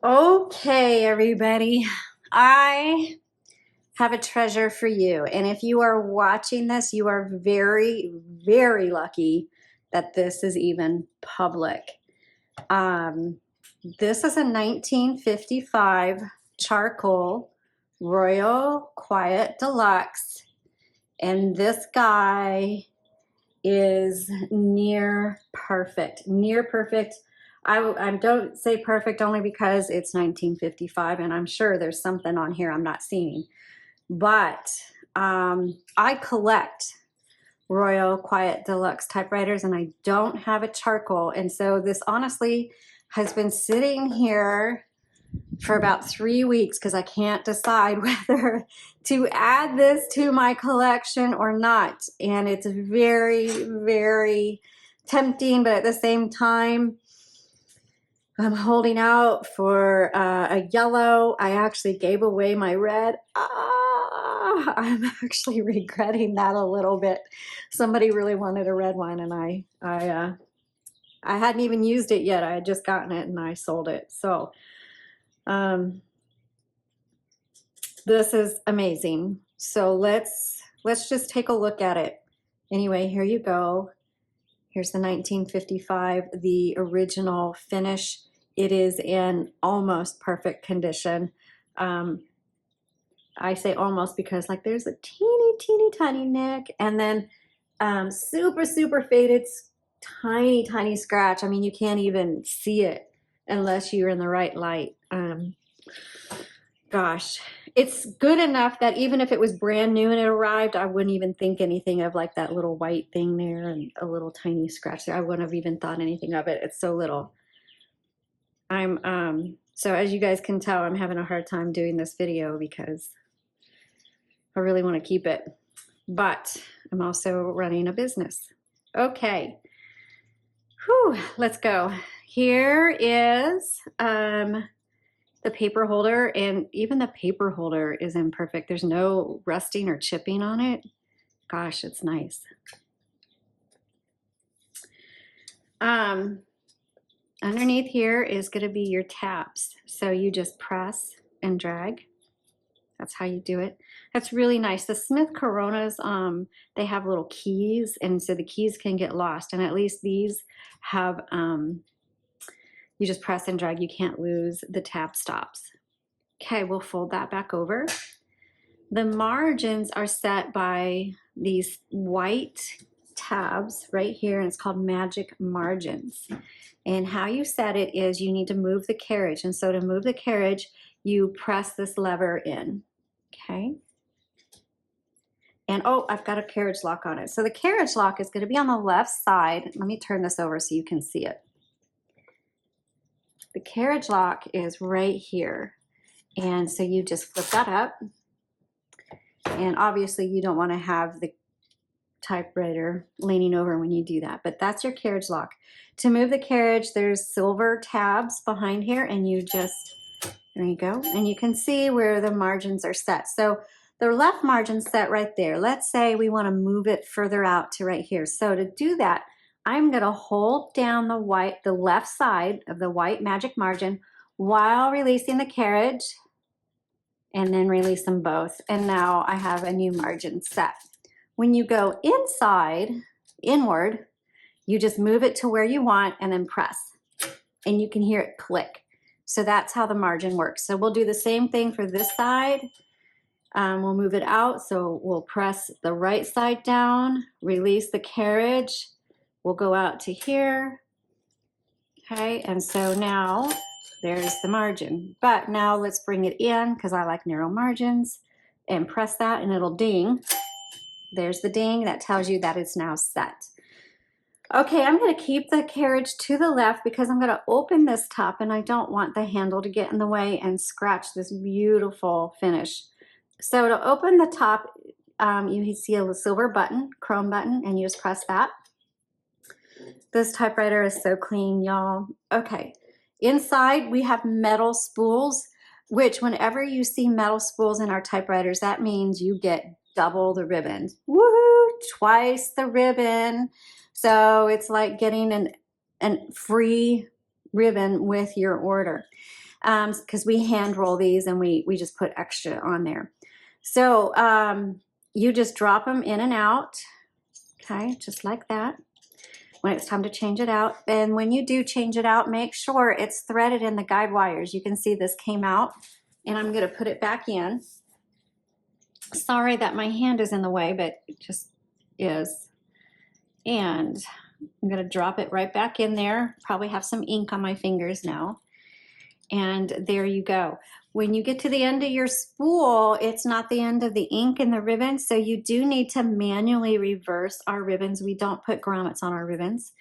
Okay, everybody, I have a treasure for you. And if you are watching this, you are very, very lucky that this is even public. Um, this is a 1955 charcoal Royal Quiet Deluxe. And this guy is near perfect, near perfect. I don't say perfect only because it's 1955 and I'm sure there's something on here I'm not seeing. But I collect Royal Quiet Deluxe typewriters and I don't have a charcoal. And so this honestly has been sitting here for about 3 weeks because I can't decide whether to add this to my collection or not. And it's very, very tempting, but at the same time, I'm holding out for a yellow. I actually gave away my red. I'm actually regretting that a little bit. Somebody really wanted a red one, and I hadn't even used it yet. I had just gotten it, and I sold it. So this is amazing. So let's just take a look at it. Anyway, here you go. Here's the 1955, the original finish. It is in almost perfect condition. I say almost because like there's a teeny tiny nick, and then super faded, tiny scratch. I mean, you can't even see it unless you're in the right light. Gosh, it's good enough that even if it was brand new and it arrived, I wouldn't even think anything of like that little white thing there and a little tiny scratch there. I wouldn't have even thought anything of it. It's so little. So as you guys can tell, I'm having a hard time doing this video because I really want to keep it, but I'm also running a business. Okay. Whew, let's go. Here is the paper holder, and even the paper holder is imperfect. There's no rusting or chipping on it. Gosh, it's nice. Underneath here is going to be your tabs. So you just press and drag. That's how you do it. That's really nice. The Smith Coronas, they have little keys, and so the keys can get lost. And at least these have, you just press and drag. You can't lose the tab stops. Okay, we'll fold that back over. The margins are set by these white tabs right here, and it's called magic margins. And how you set it is you need to move the carriage. And so to move the carriage, you press this lever in. Okay. And oh, I've got a carriage lock on it. So the carriage lock is going to be on the left side. Let me turn this over so you can see it. The carriage lock is right here. And so you just flip that up. And obviously you don't want to have the typewriter leaning over when you do that, but that's your carriage lock. To move the carriage, there's silver tabs behind here, and you just, there you go. And you can see where the margins are set. So the left margin's set right there. Let's say we want to move it further out to right here. So to do that, I'm going to hold down the left side of the white magic margin while releasing the carriage, and then release them both. And now I have a new margin set. When you go inward, you just move it to where you want and then press, and you can hear it click. So that's how the margin works. So we'll do the same thing for this side. We'll move it out. So we'll press the right side down, release the carriage. We'll go out to here. Okay, and so now there's the margin. But now let's bring it in, because I like narrow margins, and press that and it'll ding. There's the ding. That tells you that it's now set. Okay, I'm going to keep the carriage to the left because I'm going to open this top, and I don't want the handle to get in the way and scratch this beautiful finish. So to open the top, you see a silver button, chrome button, and you just press that. This typewriter is so clean, y'all. Okay, inside we have metal spools, which whenever you see metal spools in our typewriters, that means you get double the ribbon. Woohoo! Twice the ribbon. So it's like getting an free ribbon with your order. because we hand roll these and we just put extra on there. So you just drop them in and out, okay, just like that. When it's time to change it out, and when you do change it out, make sure it's threaded in the guide wires. You can see this came out, and I'm going to put it back in. Sorry that my hand is in the way, but it just is. And I'm going to drop it right back in there. Probably have some ink on my fingers now. And there you go. When you get to the end of your spool, it's not the end of the ink and the ribbon, so you do need to manually reverse our ribbons. We don't put grommets on our ribbons.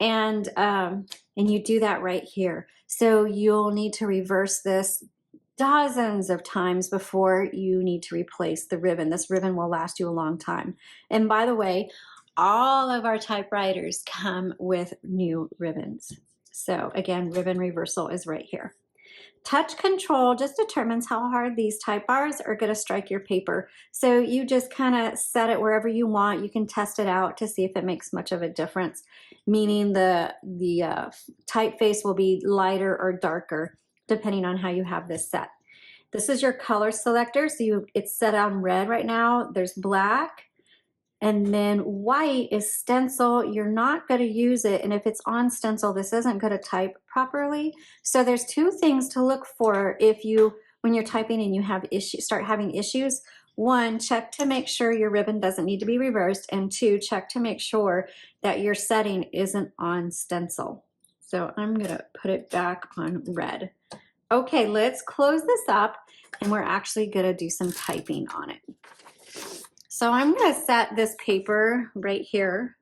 And you do that right here. So you'll need to reverse this dozens of times before you need to replace the ribbon. This ribbon will last you a long time. And by the way, all of our typewriters come with new ribbons. So again, ribbon reversal is right here. Touch control just determines how hard these type bars are going to strike your paper. So you just kind of set it wherever you want. You can test it out to see if it makes much of a difference, meaning the typeface will be lighter or darker depending on how you have this set. This is your color selector. So it's set on red right now. There's black. And then white is stencil. You're not going to use it. And if it's on stencil, this isn't going to type properly. So there's two things to look for when you're typing and you have start having issues. One, check to make sure your ribbon doesn't need to be reversed. And two, check to make sure that your setting isn't on stencil. So I'm going to put it back on red. Okay, let's close this up and we're actually going to do some typing on it. So I'm going to set this paper right here,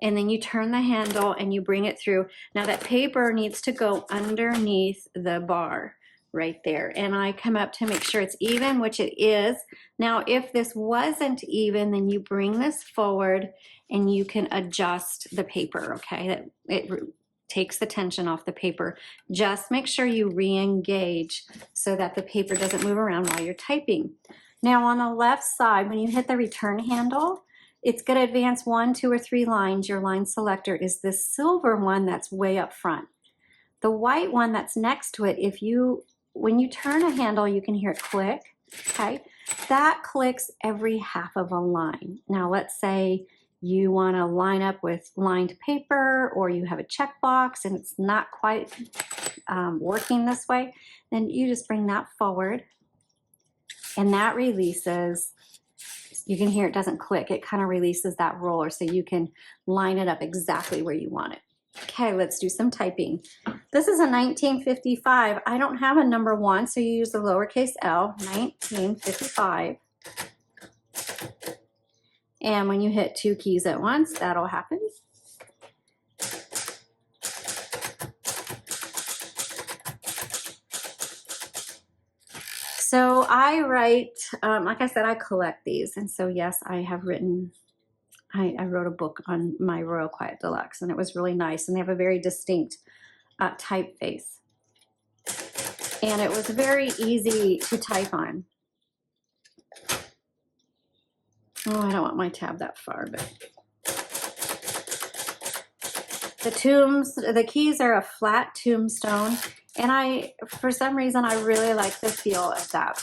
and then you turn the handle and you bring it through. Now that paper needs to go underneath the bar right there, and I come up to make sure it's even, which it is. Now if this wasn't even, then you bring this forward and you can adjust the paper, okay? It takes the tension off the paper. Just make sure you re-engage so that the paper doesn't move around while you're typing. Now on the left side, when you hit the return handle, it's going to advance 1, 2, or 3 lines. Your line selector is this silver one that's way up front. The white one that's next to it, when you turn a handle, you can hear it click, okay? That clicks every half of a line. Now let's say you want to line up with lined paper, or you have a checkbox and it's not quite working this way, then you just bring that forward. And that releases, you can hear it doesn't click, it kind of releases that roller so you can line it up exactly where you want it. Okay, let's do some typing. This is a 1955. I don't have a number 1, so you use the lowercase l, 1955. And when you hit 2 keys at once, that'll happen. So I write, like I said, I collect these. And so yes, I have written, I wrote a book on my Royal Quiet Deluxe, and it was really nice. And they have a very distinct typeface. And it was very easy to type on. Oh, I don't want my tab that far, but the keys are a flat tombstone. And for some reason, I really like the feel of that.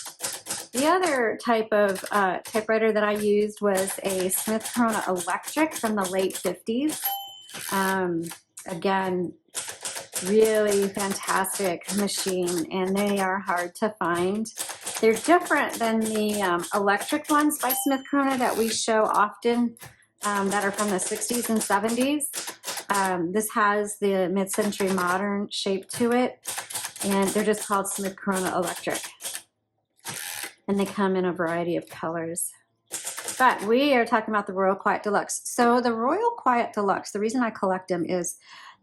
The other type of typewriter that I used was a Smith Corona Electric from the late 50s. Again, really fantastic machine, and they are hard to find. They're different than the electric ones by Smith Corona that we show often that are from the 60s and 70s. This has the mid-century modern shape to it, and they're just called Smith Corona Electric. And they come in a variety of colors. But we are talking about the Royal Quiet Deluxe. So the Royal Quiet Deluxe, the reason I collect them is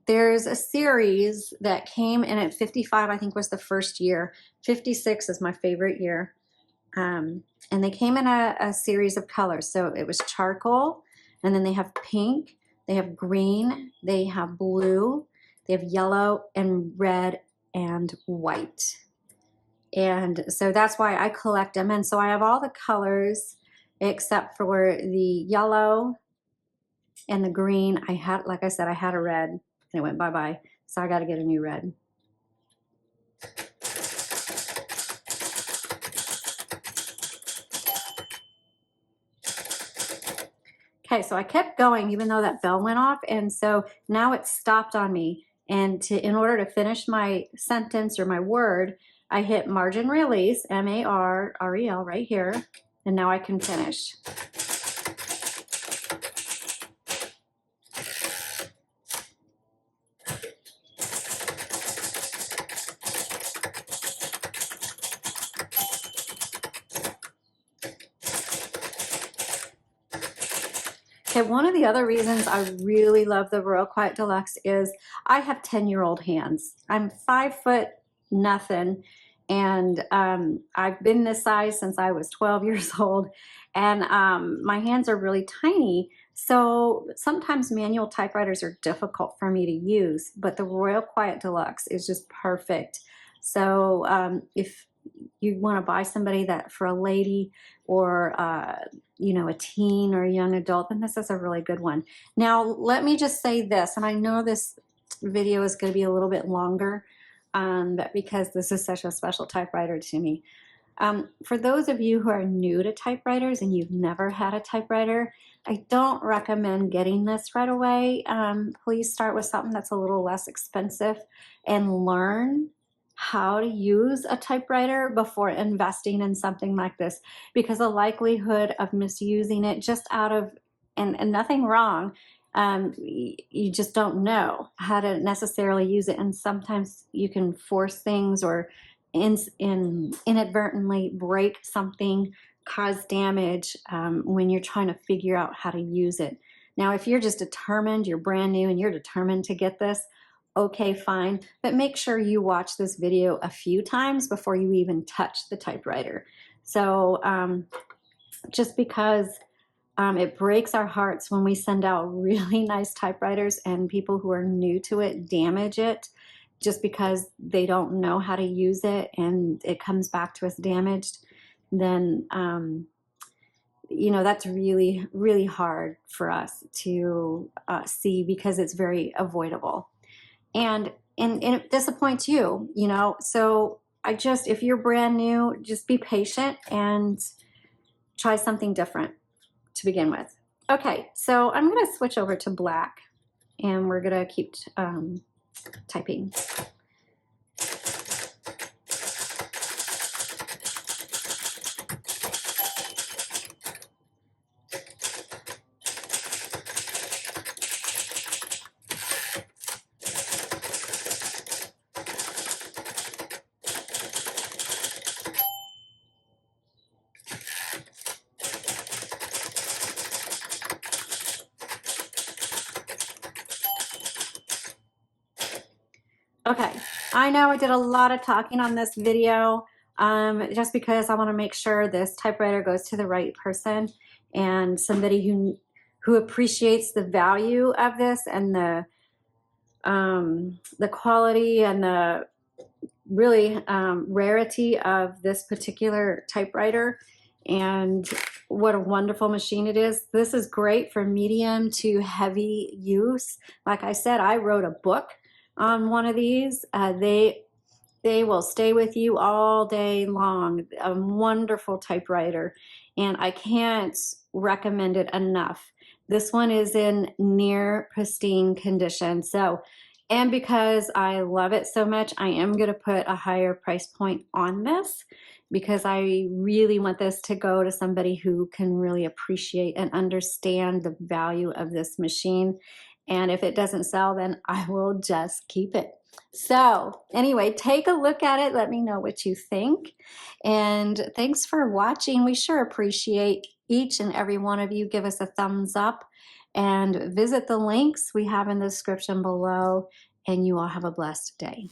there's a series that came in at 55, I think was the first year. 56 is my favorite year. And they came in a series of colors. So it was charcoal, and then they have pink, they have green, they have blue, they have yellow and red and white. And so that's why I collect them. And so I have all the colors except for the yellow and the green. Like I said, I had a red and it went bye-bye. So I got to get a new red. Okay, so I kept going even though that bell went off, and so now it stopped on me. And in order to finish my sentence or my word, I hit margin release, M-A-R-R-E-L right here, and now I can finish. Okay, one of the other reasons I really love the Royal Quiet Deluxe is I have 10-year-old hands. I'm 5 foot nothing, and I've been this size since I was 12 years old, and my hands are really tiny. So sometimes manual typewriters are difficult for me to use, but the Royal Quiet Deluxe is just perfect. So if you want to buy somebody that for a lady or you know, a teen or a young adult, then this is a really good one. Now let me just say this, and I know this video is going to be a little bit longer, but because this is such a special typewriter to me. For those of you who are new to typewriters and you've never had a typewriter, I don't recommend getting this right away. Please start with something that's a little less expensive and learn how to use a typewriter before investing in something like this, because the likelihood of misusing it just out of, and nothing wrong, you just don't know how to necessarily use it, and sometimes you can force things or inadvertently break something, cause damage when you're trying to figure out how to use it. Now, if you're just determined, you're brand new and you're determined to get this, okay, fine, but make sure you watch this video a few times before you even touch the typewriter. So just because it breaks our hearts when we send out really nice typewriters and people who are new to it damage it just because they don't know how to use it and it comes back to us damaged, then you know, that's really, really hard for us to see, because it's very avoidable. And it disappoints you, you know. So I just, if you're brand new, just be patient and try something different to begin with. Okay, so I'm going to switch over to black, and we're going to keep typing. Okay, I know I did a lot of talking on this video just because I want to make sure this typewriter goes to the right person and somebody who appreciates the value of this and the quality and the really rarity of this particular typewriter and what a wonderful machine it is. This is great for medium to heavy use. Like I said, I wrote a book on one of these. They will stay with you all day long. A wonderful typewriter, and I can't recommend it enough. This one is in near pristine condition. So, and because I love it so much, I am going to put a higher price point on this, because I really want this to go to somebody who can really appreciate and understand the value of this machine. And if it doesn't sell, then I will just keep it. So anyway, take a look at it. Let me know what you think. And thanks for watching. We sure appreciate each and every one of you. Give us a thumbs up and visit the links we have in the description below. And you all have a blessed day.